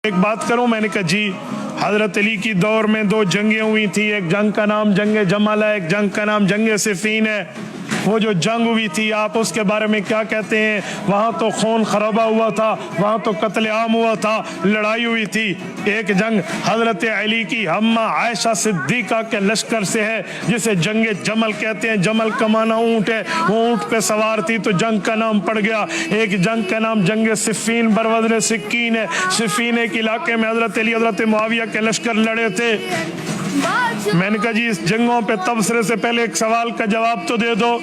ایک بات کروں؟ میں نے کہا جی. حضرت علی کی دور میں 2 جنگیں ہوئی تھی. ایک جنگ کا نام جنگ جمل ہے, ایک جنگ کا نام جنگ صفین ہے. وہ جو جنگ ہوئی تھی آپ اس کے بارے میں کیا کہتے ہیں؟ وہاں تو خون خرابہ ہوا تھا, وہاں تو قتل عام ہوا تھا, لڑائی ہوئی تھی. ایک جنگ حضرت علی کی ہمہ عائشہ صدیقہ کے لشکر سے ہے جسے جنگ جمل کہتے ہیں. جمل کا معنی اونٹ ہے, وہ اونٹ پہ سوار تھی تو جنگ کا نام پڑ گیا. ایک جنگ کا نام جنگ صفین بروزن سکین ہے. صفین ایک علاقے میں حضرت علی حضرت معاویہ کے لشکر لڑے تھے. میں نے کہا جی اس جنگوں پہ تبصرے سے پہلے ایک سوال کا جواب تو دے دو.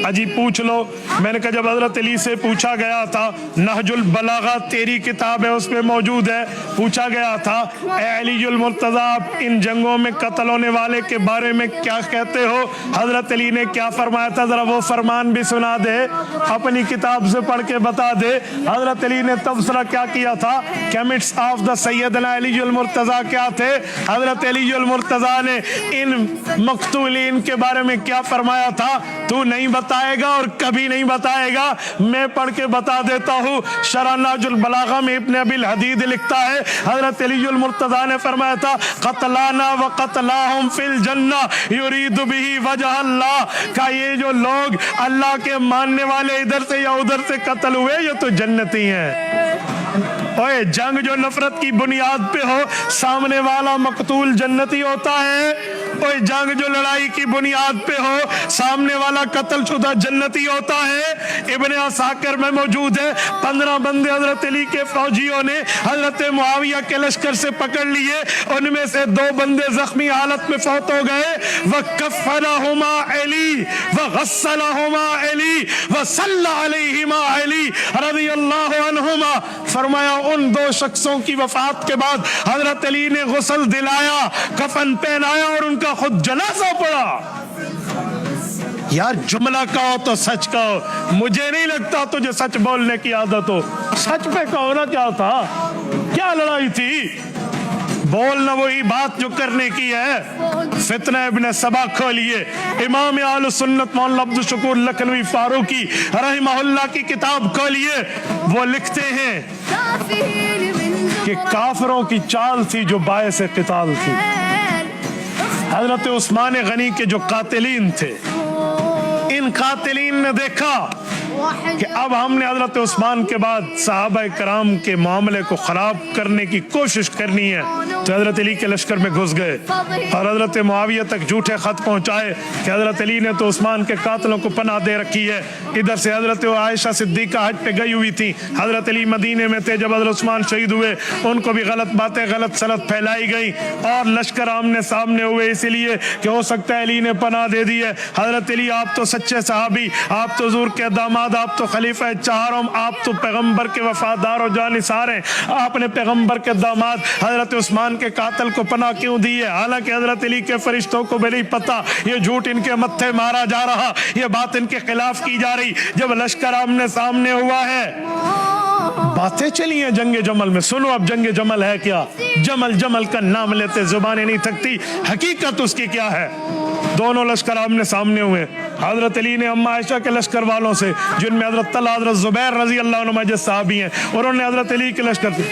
اجی پوچھ لو. میں نے کہا جب حضرت علی سے پوچھا گیا تھا, نہج البلاغہ تیری کتاب ہے اس پہ موجود ہے, پوچھا گیا تھا اے علی المرتضیٰ آپ ان جنگوں میں قتل ہونے والے کے بارے میں کیا کہتے ہو؟ حضرت علی نے کیا فرمایا تھا؟ ذرا وہ فرمان بھی سنا دے, اپنی کتاب سے پڑھ کے بتا دے. حضرت علی نے تبصرہ کیا کیا تھا؟ کیمٹس آف دا سیدنا علی المرتضیٰ کیا تھے؟ حضرت علی المرتضیٰ نے ان مقتولین کے بارے میں کیا فرمایا تھا؟ تو نہیں بتائے گا اور کبھی نہیں بتائے گا, میں پڑھ کے بتا دیتا ہوں. شرح نہج البلاغہ میں ابن ابی الحدید لکھتا ہے حضرت علی المرتضیٰ نے فرمایا تھا قتلانا و قتلاہم فی الجنہ یرید بہ وجہ اللہ, کہ یہ جو لوگ اللہ کے ماننے والے ادھر سے یا ادھر سے قتل ہوئے یہ تو جنتی ہیں. اوے جنگ جو نفرت کی بنیاد پہ ہو سامنے والا مقتول جنتی ہوتا ہے. اوے جنگ جو لڑائی کی بنیاد پہ ہو سامنے والا قتل شدہ جنتی ہوتا ہے. ابن عساکر میں موجود ہے 15 بندے حضرت علی کے فوجیوں نے حضرت معاویہ کے لشکر سے پکڑ لیے, ان میں سے 2 بندے زخمی حالت میں فوت ہو گئے. وَكَفَّنَهُمَا عَلِي وَغَسَّلَهُمَا عَلِي وَصَلَّى عَلَيْهِمَا عَلِي رضی اللہ عنہما. فرمایا ان 2 شخصوں کی وفات کے بعد حضرت علی نے غسل دلایا, کفن پہنایا اور ان کا خود جنازہ پڑا. یار جملہ کہو تو سچ کہو, مجھے نہیں لگتا تجھے سچ بولنے کی عادت ہو. سچ پہ کہو نا کیا تھا, کیا لڑائی تھی؟ بولنا وہی بات جو کرنے کی ہے. فتنہ ابن سبا کھولیے, امام اہل سنت مولانا عبد الشکور لکھنوی فاروقی رحمہ اللہ کی کتاب کھولیے, وہ لکھتے ہیں کہ کافروں کی چال تھی جو باعث قتال تھی. حضرت عثمان غنی کے جو قاتلین تھے, ان قاتلین نے دیکھا کہ اب ہم نے حضرت عثمان کے بعد صحابہ کرام کے معاملے کو خراب کرنے کی کوشش کرنی ہے, تو حضرت علی کے لشکر میں گھس گئے اور حضرت معاویہ تک جھوٹے خط پہنچائے کہ حضرت علی نے تو عثمان کے قاتلوں کو پناہ دے رکھی ہے. ادھر سے حضرت عائشہ صدیقہ حج پہ گئی ہوئی تھی, حضرت علی مدینے میں تھے جب حضرت عثمان شہید ہوئے, ان کو بھی غلط باتیں غلط سلط پھیلائی گئی اور لشکر آمنے سامنے ہوئے اس لیے کہ ہو سکتا ہے علی نے پناہ دے دی ہے. حضرت علی آپ تو سچے صحابی, آپ تو حضور کے داماد, آپ تو خلیفہ چہارم, آپ تو پیغمبر کے وفادار و جانثار ہیں, آپ نے پیغمبر کے داماد حضرت عثمان کے قاتل کو پناہ کیوں دی ہے؟ حالانکہ حضرت علی کے فرشتوں کو بھی نہیں پتا, یہ جھوٹ ان کے متھے مارا جا رہا, یہ بات ان کے خلاف کی جا رہی. جب لشکر آمنے سامنے ہوا ہے, باتیں چلی ہیں جنگ جمل میں. سنو اب جنگ جمل ہے کیا. جمل جمل کا نام لیتے زبانیں نہیں تھکتی, حقیقت اس کی کیا ہے. دونوں لشکر آمنے سامنے ہوئے. حضرت علی نے اما عائشہ کے لشکر والوں سے, جن میں حضرت طلحہ حضرت زبیر رضی اللہ عنہ جو صحابی ہیں, اور انہوں نے حضرت علی کے لشکر سے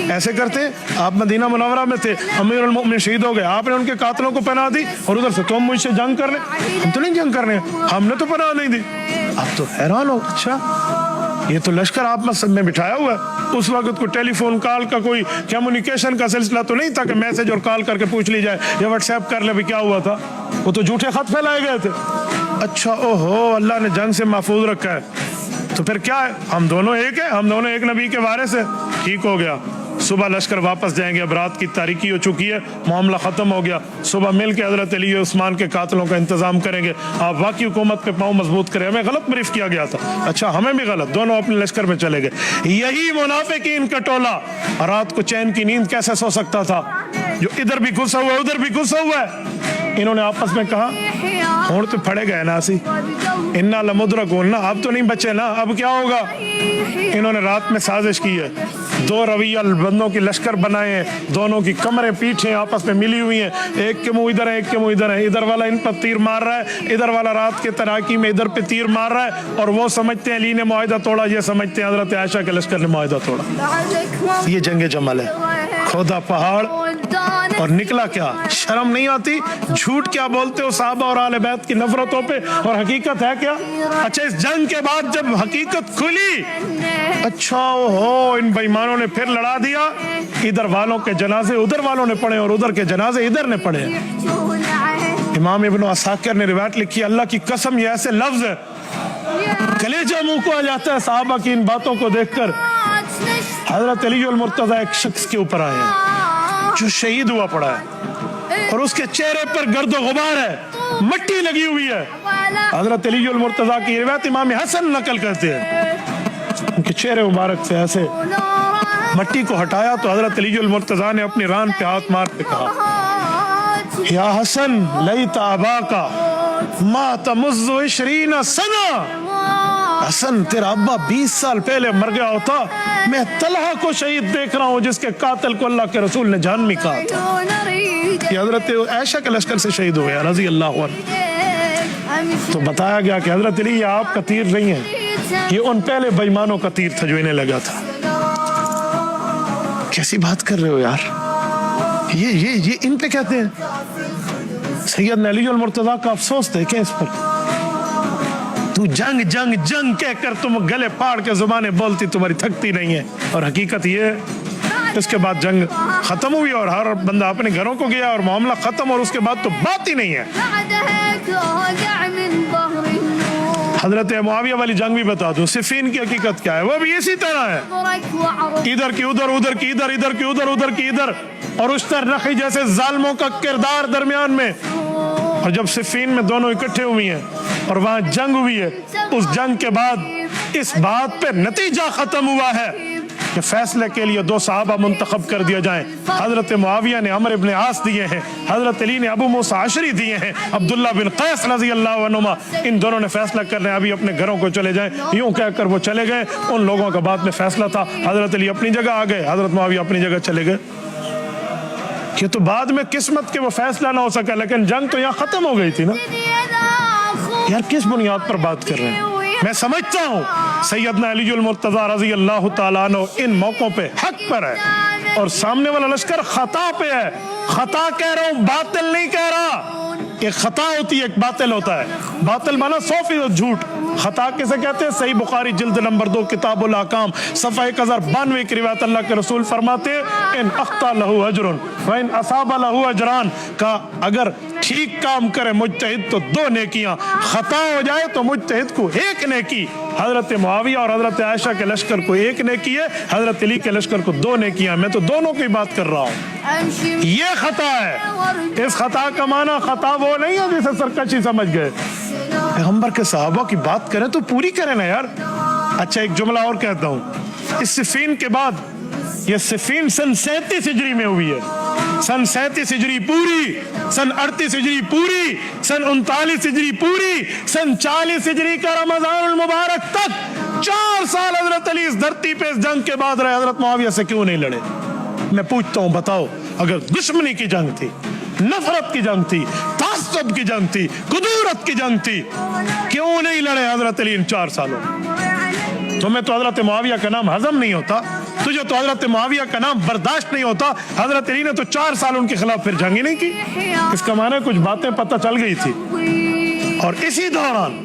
ایسے کرتے, آپ مدینہ منورہ میں تھے, امیر المؤمنین شہید ہو گئے, آپ نے ان کے قاتلوں کو پناہ دی, اور ادھر سے تم مجھ سے جنگ کر لیں. ہم تو نہیں جنگ کرنے, ہم نے تو پناہ نہیں دی. آپ تو حیران ہو, اچھا یہ تو لشکر آپ میں بٹھایا ہوا ہے. اس وقت کوئی ٹیلی فون کال کا کوئی کمیونیکیشن کا سلسلہ تو نہیں تھا کہ میسج اور کال کر کے پوچھ لی جائے یا واٹس ایپ کر لے بھی کیا ہوا تھا. وہ تو جھوٹے خط پھیلائے گئے تھے. اچھا اوہو, اللہ نے جنگ سے محفوظ رکھا ہے, تو پھر کیا ہے, ہم دونوں ایک ہیں, ہم دونوں ایک نبی کے وارث ہیں. ٹھیک ہو گیا, صبح لشکر واپس جائیں گے, اب رات کی تاریکی ہو چکی ہے, معاملہ ختم ہو گیا. صبح مل کے حضرت علی عثمان کے قاتلوں کا انتظام کریں گے, آپ واقعی حکومت پہ پاؤں مضبوط کریں. ہمیں غلط بریف کیا گیا تھا, اچھا ہمیں بھی غلط, دونوں اپنے لشکر میں چلے گئے. یہی منافقین کا ٹولہ رات کو چین کی نیند کیسے سو سکتا تھا, جو ادھر بھی گھسا ہوا ہے ادھر بھی گھسا ہوا ہے. انہوں نے آپس میں کہا ہون تو پھڑے گئے نا سی, انا لمدرکون, نا اب تو نہیں بچے نا, اب کیا ہوگا. انہوں نے رات میں سازش کی ہے, 2 رویہ بندوں کی لشکر بنائے ہیں, دونوں کی کمریں پیٹھیں آپس میں ملی ہوئی ہیں, ایک کے منہ ادھر ہے ایک کے منہ ادھر ہے, ادھر والا ان پر تیر مار رہا ہے, ادھر والا رات کے تراکی میں ادھر پہ تیر مار رہا ہے, اور وہ سمجھتے ہیں علی نے معاہدہ توڑا, یہ سمجھتے ہیں حضرت عائشہ کے لشکر نے معاہدہ توڑا. یہ جنگ جمل ہے. खोदा पहाड़ और निकला क्या? शर्म नहीं आती? झूठ क्या बोलते हो साहबा और आले बैत की नफरतों पे, और हकीकत है क्या? अच्छा, इस जंग के बाद जब हकीकत खुली, अच्छा हो इन बेईमानों ने फिर लड़ा दिया, इधर वालों के जनाजे उधर वालों ने पढ़े और उधर के जनाजे इधर ने पढ़े। इमाम इब्न असाकिर ने रिवायत लिखी, अल्लाह की कसम ये ऐसे लफ्ज है, कलेजा मुंह को आ जाता है साहबा की इन बातों को देखकर। हजरत अली अल मुर्तजा एक शख्स के ऊपर आए हैं जो शहीद हुआ पड़ा है और उसके चेहरे पर गर्दो गुबार है, मट्टी लगी हुई है। हजरत अली अल मुर्तजा की रिवायत इमाम हसन नकल करते हैं, उनके चेहरे मुबारक से ऐसे मट्टी को हटाया तो हजरत अली अल मुर्तजा ने अपनी रान पे हाथ मार के कहा, या हसन लईता अबाका मा तमुज़्ज़ु इशरीना सना। हसन, तेरा अब्बा 20 साल पहले मर गया होता, मैं तलहा को शहीद देख रहा हूँ जिसके कातिल को अल्लाह के रसूल ने जहन्नमी कहा था। ये हजरत आयशा के लश्कर से शहीद हो गया रजी अल्लाह अन्हा। तो बताया गया कि हजरत अली ये आपका तीर नहीं है, ये उन पहले बेईमानों का तीर था जो इन्हें लगा था। कैसी बात कर रहे हो यार, ये इन पे कहते हैं। सैयदना अली अल मुर्तजा का अफसोस देखें इस पर। तू जंग जंग जंग कहकर तुम गले फाड़ के जुबानें बोलती, तुम्हारी थकती नहीं है, और हकीकत ये इसके बाद जंग खत्म हुई और हर बंदा अपने घरों को गया और मामला खत्म, और उसके बाद तो बात ही नहीं है। हजरत मुआविया वाली जंग भी बता दूं, सिफीन की हकीकत क्या है, वो भी इसी तरह है, इधर की उधर, उधर की इधर, इधर की उधर, उधर की इधर, और उस तरह रखी जैसे जालिमों का किरदार दरमियान में। और जब सिफीन में दोनों इकट्ठे हुई हैं और वहां जंग हुई है, उस जंग के बाद इस बात पे नतीजा खत्म हुआ है कि फैसले के लिए 2 सहाबा मुंतखब कर दिए जाएं। हजरत मुआविया ने अमर इब्न आस दिए हैं, हजरत अली ने अबू मूसा अशरी दिए हैं, अब्दुल्ला बिन कैस रज़ी अल्लाह अन्हुमा, इन दोनों ने फैसला करने अभी अपने घरों को चले जाएं। यूं कहकर वो चले गए। उन लोगों का बाद में फैसला था, हजरत अली अपनी जगह आ गए, हजरत मुआविया अपनी जगह चले गए। ये तो बाद में किस्मत के वो फैसला ना हो सका, लेकिन जंग तो यहाँ खत्म हो गई थी ना यार। किस बुनियाद पर बात कर रहे हैं? मैं समझता हूँ सैयदना अली अल मुर्तजा रज़ी अल्लाह तआला अन्हु इन मौकों पे हक पर है और सामने वाला लश्कर खता पे है। खता कह रहा हूँ, बातिल नहीं कह रहा। एक खता होती है, एक बातिल होता है। बातिल माना 100% झूठ, खता किसे कहते हैं? सही बुखारी जिल्द नंबर 2 किताबुल अहकाम सफ़ा 1092 की रिवायत, अल्लाह के रसूल फरमाते हैं, इन अख्ता लहू अजरुन व इन असाबा लहू अजरान, का अगर ठीक काम करे मुज्तहिद तो 2 नेकियां, खता हो जाए तो मुज्तहिद को 1 नेकी। हजरत मुआविया और हजरत आयशा के लश्कर को 1 नेकी है, हजरत अली के लश्कर को 2 नेकियां। मैं तो दोनों की बात कर रहा हूँ। ये खता है। इस खता का माना खता वो नहीं है जिसे सरकशी समझ गए। पैगंबर के सहाबा की बात करें तो पूरी करें ना यार। अच्छा, एक जुमला और कहता हूँ, इस सिफीन के बाद, ये सिफीन सन 37 हिजरी में हुई है, सन 37 हिजरी पूरी, सन 38 हिजरी पूरी, सन 39 हिजरी पूरी, सन 40 हिजरी का रमजानुल मुबारक तक 4 साल हजरत अली इस धरती पे इस जंग के बाद रहे। हजरत मुआविया से क्यों नहीं लड़े? मैं पूछता हूँ, बताओ, अगर दुश्मनी की जंग थी, नफरत की जंग थी, तासुब की जंग थी, कुदूरत की जंग थी, क्यों नहीं लड़े हजरत अली इन 4 सालों? तुम्हें तो हजरत मुआविया का नाम हजम नहीं होता, तुझे तो हजरत मुआविया का नाम बर्दाश्त नहीं होता। हजरत अली ने तो 4 साल उनके खिलाफ फिर जंग ही नहीं की। इसका माना कुछ बातें पता चल गई थी। और इसी दौरान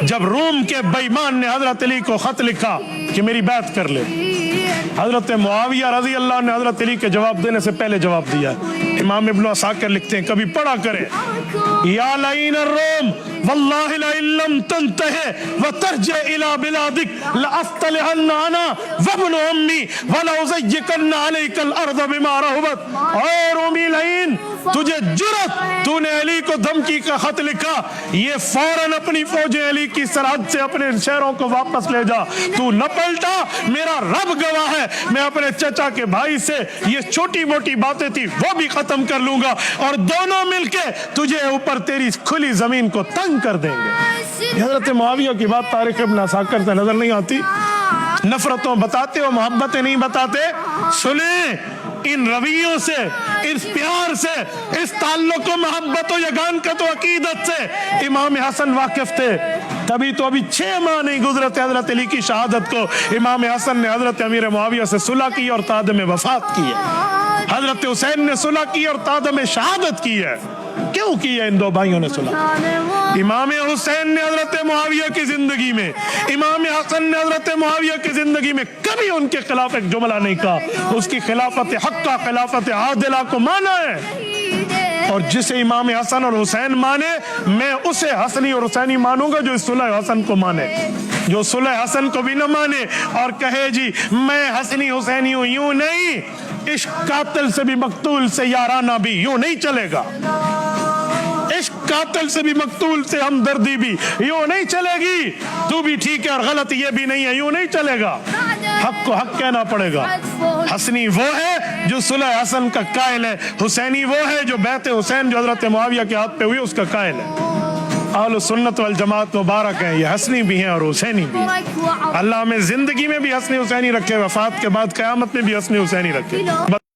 जब रोम के बेईमान ने हजरत अली को खत लिखा कि मेरी बैत कर ले, हजरत मुआविया रजी अल्लाह ने हजरत अली के जवाब देने से पहले जवाब दिया। इमाम इब्न असाकिर लिखते हैं, कभी पढ़ा करें, या लईन रोम वल्लाहि ला इल्लम तंतहि व तरज इला बिलादिक लअफ्तलहन अना व इब्न उम्मी व लउज़य्यकन अलैकल अर्द बिमा रहबत। और उम्मी लईन, तुझे जुर्रत, तूने अली को धमकी का खत लिखा, ये फौरन अपनी फौजें अली की सरहद से अपने शहरों को वापस ले जा। तू न पलटा, मेरा रब गवाह है, मैं अपने चचा के भाई से ये छोटी मोटी बातें थी वो भी खत्म कर लूंगा, और दोनों मिलके तुझे ऊपर तेरी खुली जमीन को तंग कर देंगे। हजरत मुआविया की बात तारीख इब्न असाकिर से नजर नहीं आती? नफरतों बताते हो, मोहब्बतें नहीं बताते। सुने, इन रवैयों से, इस प्यार से, इस ताल्लुक मोहब्बत यगान का तो अकीदत से इमाम हसन वाकिफ थे। तभी तो अभी 6 माह नहीं गुजरे थे हजरत अली की शहादत को, इमाम हसन ने हजरत अमीर मुआविया से सुलह की और ताद में वफात की है। हजरत हुसैन ने सुलह की और ताद में शहादत की है। क्यों की है इन दो भाइयों ने सुलह? इमाम हुसैन ने हजरत मुआविया की जिंदगी में, इमाम हसन ने हजरत मुआविया की जिंदगी में कभी उनके खिलाफ एक जुमला नहीं कहा। उसकी खिलाफत हक्का, खिलाफत आदिला को माना है। और जिसे इमाम हसन और हुसैन माने, मैं उसे हसनी और हुसैनी मानूंगा जो इस सुलह हसन को माने। जो सुलह हसन को भी न माने और कहे जी मैं हसनी हुसैनी हूं, यूं नहीं। इश्क कातिल से भी मकतूल से याराना भी यूं नहीं चलेगा। इश्क कातिल से भी मकतूल से हमदर्दी भी यूं नहीं चलेगी। तू भी ठीक है और गलत ये भी नहीं है, यूं नहीं चलेगा। हक को हक कहना पड़ेगा। हसनी वो है जो सुलह हसन का कायल है, हुसैनी वो है जो बैत हुसैन जो हजरत मुआविया के हाथ पे हुई उसका कायल है। अहले सुन्नत वल जमात मुबारक है, ये हसनी भी हैं और हुसैनी भी हैं। अल्लाह में जिंदगी में भी हसनी हुसैनी रखे, वफात के बाद क़यामत में भी हसनी हुसैनी रखे।